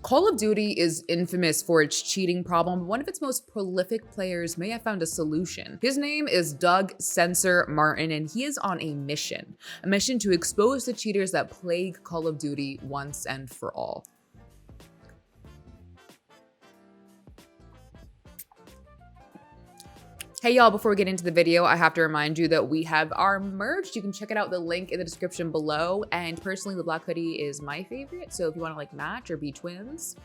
Call of Duty is infamous for its cheating problem, but one of its most prolific players may have found a solution. His name is Doug Censor Martin, and he is on a mission to expose the cheaters that plague Call of Duty once and for all. Hey y'all, before we get into the video, I have to remind you that we have our merch. You can check it out, the link in the description below. And personally, the black hoodie is my favorite. So if you want to like match or be twins.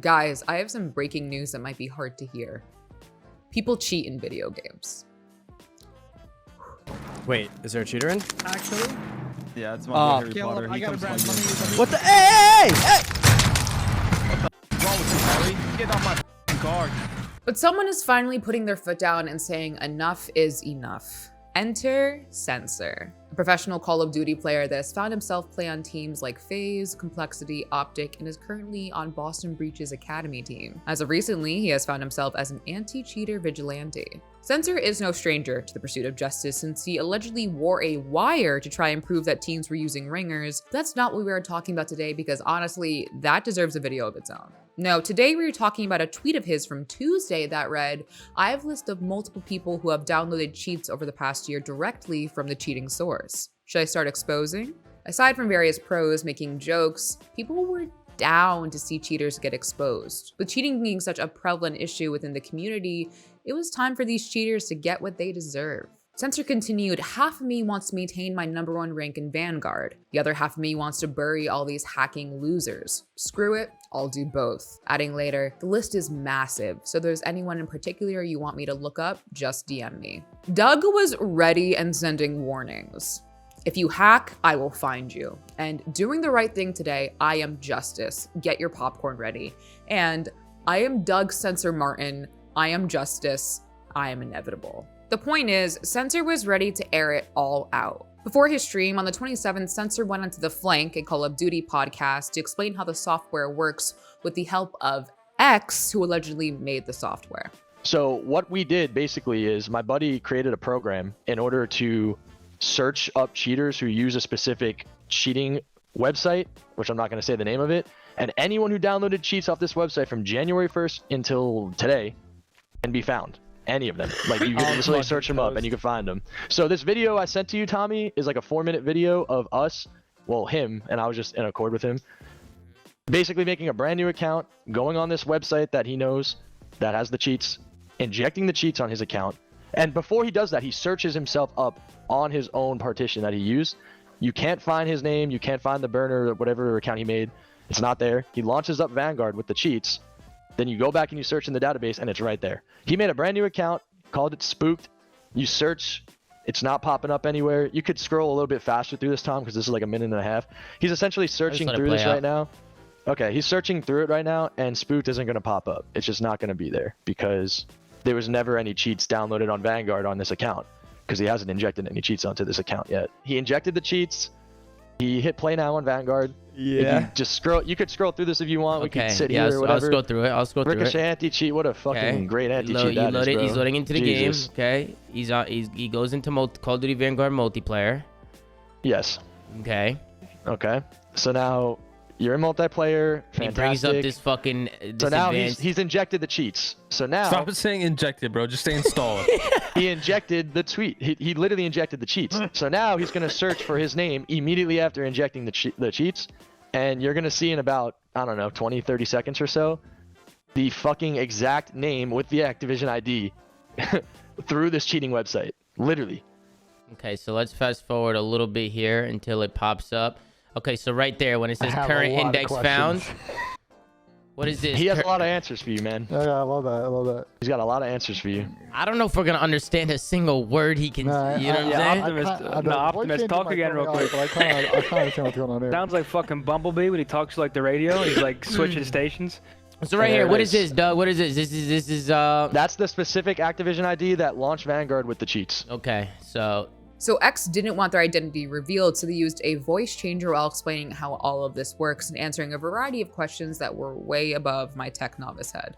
Guys, I have some breaking news that might be hard to hear. People cheat in video games. Wait, is there a cheater in? Actually? Yeah, it's my Harry Potter. I got a brand. What the? Hey! What's wrong with you, Harry? Get on my guard. But someone is finally putting their foot down and saying enough is enough. Enter Censor, a professional Call of Duty player that has found himself play on teams like FaZe, Complexity, Optic, and is currently on Boston Breach's academy team. As of recently, he has found himself as an anti-cheater vigilante. Censor is no stranger to the pursuit of justice since he allegedly wore a wire to try and prove that teams were using ringers. But that's not what we are talking about today because honestly, that deserves a video of its own. No, today we are talking about a tweet of his from Tuesday that read, "I have a list of multiple people who have downloaded cheats over the past year directly from the cheating source. Should I start exposing?" Aside from various pros making jokes, people were down to see cheaters get exposed. With cheating being such a prevalent issue within the community, it was time for these cheaters to get what they deserve. Censor continued, "Half of me wants to maintain my #1 rank in Vanguard. The other half of me wants to bury all these hacking losers. Screw it, I'll do both." Adding later, "The list is massive, so if there's anyone in particular you want me to look up, just DM me." Doug was ready and sending warnings. "If you hack, I will find you. And doing the right thing today, I am justice. Get your popcorn ready. And I am Doug Censor Martin. I am justice. I am inevitable." The point is, Censor was ready to air it all out. Before his stream on the 27th, Censor went onto The Flank, a Call of Duty podcast, to explain how the software works with the help of X, who allegedly made the software. So what we did basically is my buddy created a program in order to search up cheaters who use a specific cheating website, which I'm not going to say the name of it, and anyone who downloaded cheats off this website from January 1st until today can be found. Any of them. Like you can literally search them up and you can find them. So this video I sent to you, Tommy, is like a 4-minute video of us, well, him, and I was just in accord with him, basically making a brand new account, going on this website that he knows that has the cheats, injecting the cheats on his account. And before he does that, he searches himself up on his own partition that he used. You can't find his name. You can't find the burner or whatever account he made. It's not there. He launches up Vanguard with the cheats. Then you go back and you search in the database and it's right there. He made a brand new account, called it Spooked. You search, it's not popping up anywhere. You could scroll a little bit faster through this, Tom, because this is like a minute and a half. He's essentially searching through this right now. Okay, he's searching through it right now and Spooked isn't going to pop up. It's just not going to be there because there was never any cheats downloaded on Vanguard on this account because he hasn't injected any cheats onto this account yet. He injected the cheats. He hit play now on Vanguard. Yeah. You just scroll. You could scroll through this if you want. Okay. We could sit here or whatever. I'll scroll through it. I'll scroll through it. Ricochet anti-cheat. What a fucking great anti-cheat that is, bro. He's loading into the Jesus. game. Okay. He goes into Call of Duty Vanguard multiplayer. Yes. Okay. Okay. So now you're in multiplayer. Fantastic. He brings up this fucking. So now he's injected the cheats. So now. Stop saying injected, bro. Just say installed. He injected the tweet. He literally injected the cheats. So now he's gonna search for his name immediately after injecting the cheats. And you're going to see in about, I don't know, 20, 30 seconds or so, the fucking exact name with the Activision ID through this cheating website. Literally. Okay, so let's fast forward a little bit here until it pops up. Okay, so right there, when it says current index found, what is this? He has a lot of answers for you, man. Yeah, I love that. I love that. He's got a lot of answers for you. I don't know if we're going to understand a single word he can, you know what I'm saying? Optimus, talk again real quick. I kind of understand what's going on there. Sounds like fucking Bumblebee when he talks to like the radio. He's like switching stations. So right here, what is this, Doug? What is this? This is That's the specific Activision ID that launched Vanguard with the cheats. Okay, so X didn't want their identity revealed, so they used a voice changer while explaining how all of this works and answering a variety of questions that were way above my tech novice head.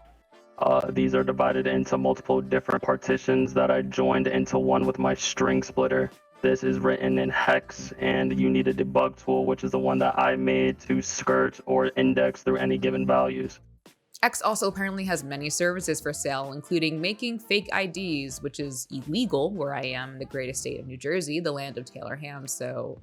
These are divided into multiple different partitions that I joined into one with my string splitter. this is written in hex, and you need a debug tool, which is the one that I made to skirt or index through any given values. X also apparently has many services for sale, including making fake IDs, which is illegal where I am in the greatest state of New Jersey, the land of Taylor Ham, so...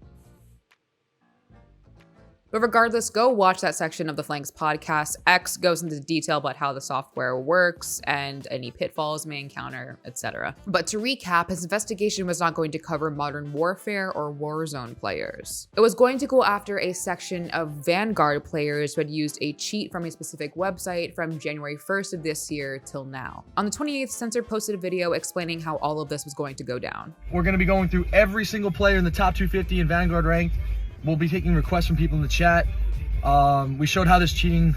But regardless, go watch that section of the Flanks podcast. X goes into detail about how the software works and any pitfalls may encounter, etc. But to recap, his investigation was not going to cover Modern Warfare or Warzone players. It was going to go after a section of Vanguard players who had used a cheat from a specific website from January 1st of this year till now. On the 28th, Censor posted a video explaining how all of this was going to go down. We're going to be going through every single player in the top 250 in Vanguard ranked. We'll be taking requests from people in the chat. We showed how this cheating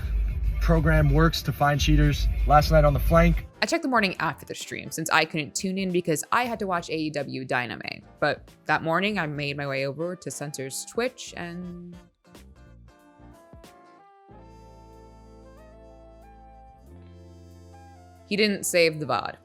program works to find cheaters last night on the Flank. I checked the morning after the stream since I couldn't tune in because I had to watch AEW Dynamite. But that morning I made my way over to Censor's Twitch and... he didn't save the VOD.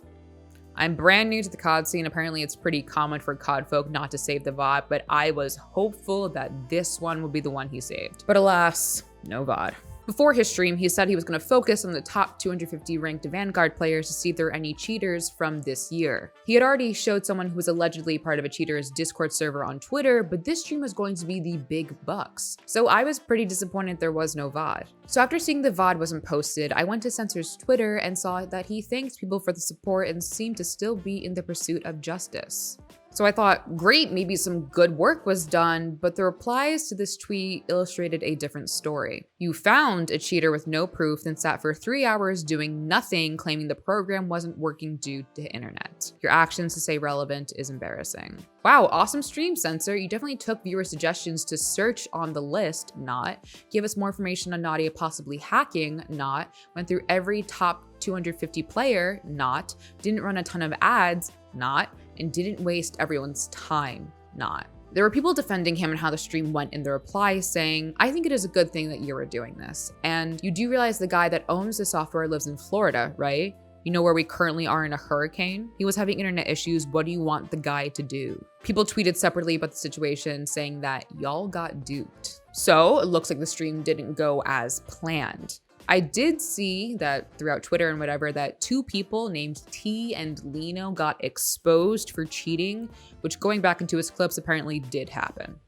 I'm brand new to the COD scene. Apparently it's pretty common for COD folk not to save the VOD, but I was hopeful that this one would be the one he saved. But alas, no VOD. Before his stream, he said he was going to focus on the top 250 ranked Vanguard players to see if there are any cheaters from this year. He had already showed someone who was allegedly part of a cheater's Discord server on Twitter, but this stream was going to be the big bucks. So I was pretty disappointed there was no VOD. So after seeing the VOD wasn't posted, I went to Censor's Twitter and saw that he thanked people for the support and seemed to still be in the pursuit of justice. So I thought, great, maybe some good work was done, but the replies to this tweet illustrated a different story. You found a cheater with no proof, then sat for 3 hours doing nothing, claiming the program wasn't working due to internet. Your actions to say relevant is embarrassing. Wow, awesome stream, Censor. You definitely took viewer suggestions to search on the list, not. Give us more information on Nadia possibly hacking, not. Went through every top 250 player, not. Didn't run a ton of ads, not. And didn't waste everyone's time, not. There were people defending him and how the stream went in the replies saying, I think it is a good thing that you are doing this. And you do realize the guy that owns the software lives in Florida, right? You know where we currently are in a hurricane? He was having internet issues. What do you want the guy to do? People tweeted separately about the situation saying that y'all got duped. So it looks like the stream didn't go as planned. I did see that throughout Twitter and whatever that 2 people named T and Lino got exposed for cheating, which going back into his clips apparently did happen.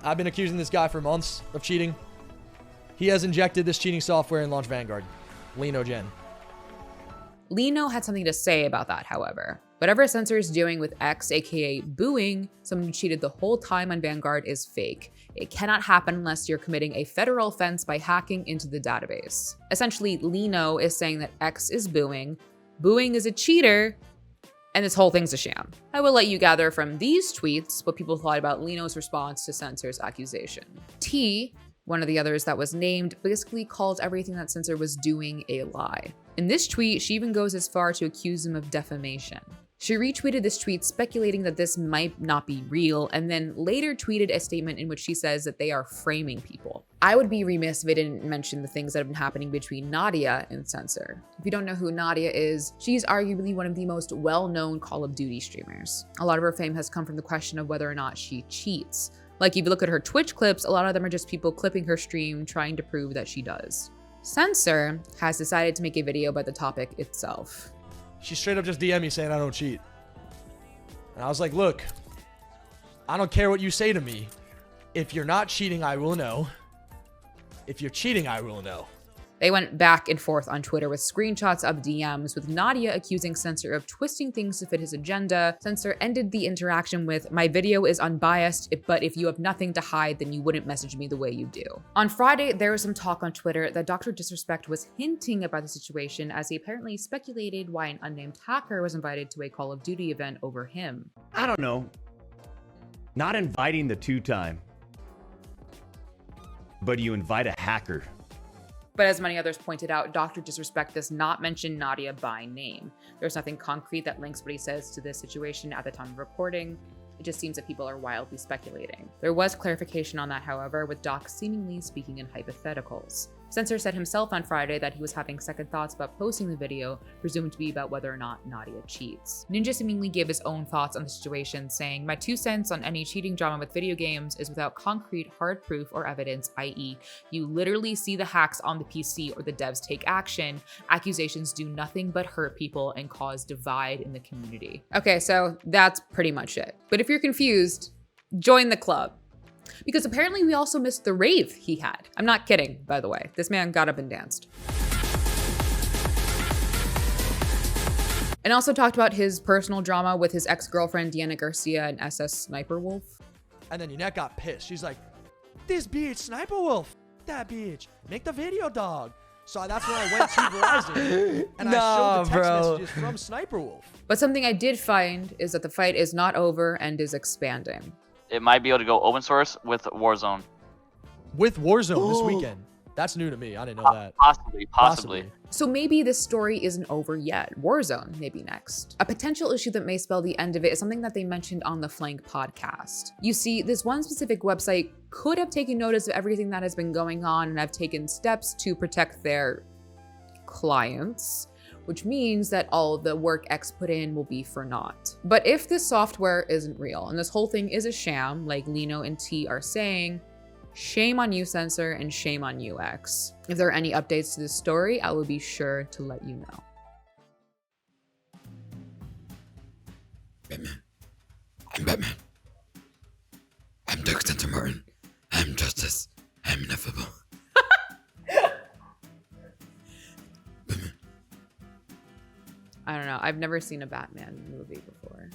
I've been accusing this guy for months of cheating. He has injected this cheating software in Launch Vanguard. Lino Gen. Lino had something to say about that, however. Whatever Censor is doing with X, aka booing, someone who cheated the whole time on Vanguard is fake. It cannot happen unless you're committing a federal offense by hacking into the database. Essentially, Lino is saying that X is booing is a cheater, and this whole thing's a sham. I will let you gather from these tweets what people thought about Lino's response to Censor's accusation. T, one of the others that was named, basically called everything that Censor was doing a lie. In this tweet, she even goes as far to accuse him of defamation. She retweeted this tweet speculating that this might not be real, and then later tweeted a statement in which she says that they are framing people. I would be remiss if I didn't mention the things that have been happening between Nadia and Censor. If you don't know who Nadia is, she's arguably one of the most well-known Call of Duty streamers. A lot of her fame has come from the question of whether or not she cheats. Like if you look at her Twitch clips, a lot of them are just people clipping her stream trying to prove that she does. Censor has decided to make a video about the topic itself. She straight up just DM'd me saying I don't cheat. And I was like, look, I don't care what you say to me. If you're not cheating, I will know. If you're cheating, I will know. They went back and forth on Twitter with screenshots of DMs, with Nadia accusing Censor of twisting things to fit his agenda. Censor ended the interaction with, my video is unbiased, but if you have nothing to hide, then you wouldn't message me the way you do. On Friday, there was some talk on Twitter that Dr. Disrespect was hinting about the situation as he apparently speculated why an unnamed hacker was invited to a Call of Duty event over him. I don't know. Not inviting the 2-time, but you invite a hacker. But as many others pointed out, Dr. Disrespect does not mention Nadia by name. There's nothing concrete that links what he says to this situation at the time of recording. It just seems that people are wildly speculating. There was clarification on that, however, with Doc seemingly speaking in hypotheticals. Censor said himself on Friday that he was having second thoughts about posting the video, presumed to be about whether or not Nadia cheats. Ninja seemingly gave his own thoughts on the situation, saying, "My 2 cents on any cheating drama with video games is without concrete, hard proof or evidence, i.e. you literally see the hacks on the PC or the devs take action. Accusations do nothing but hurt people and cause divide in the community." Okay, so that's pretty much it. But if you're confused, join the club. Because apparently we also missed the rave he had. I'm not kidding, by the way. This man got up and danced. And also talked about his personal drama with his ex-girlfriend Deanna Garcia and SS Sniper Wolf. And then Yunette got pissed. She's like, "This bitch, Sniper Wolf, that bitch, make the video, dog." So that's when I went to Verizon and I showed the text messages from Sniper Wolf. But something I did find is that the fight is not over and is expanding. It might be able to go open source with Warzone. With Warzone this weekend. That's new to me. I didn't know that. Possibly. So maybe this story isn't over yet. Warzone may be next. A potential issue that may spell the end of it is something that they mentioned on the Flank podcast. You see, this one specific website could have taken notice of everything that has been going on and have taken steps to protect their clients, which means that all of the work X put in will be for naught. But if this software isn't real and this whole thing is a sham, like Lino and T are saying, shame on you, Censor, and shame on you, X. If there are any updates to this story, I will be sure to let you know. Batman. I'm Batman. I'm Doug Center Martin. I'm justice. I'm ineffable. I don't know. I've never seen a Batman movie before.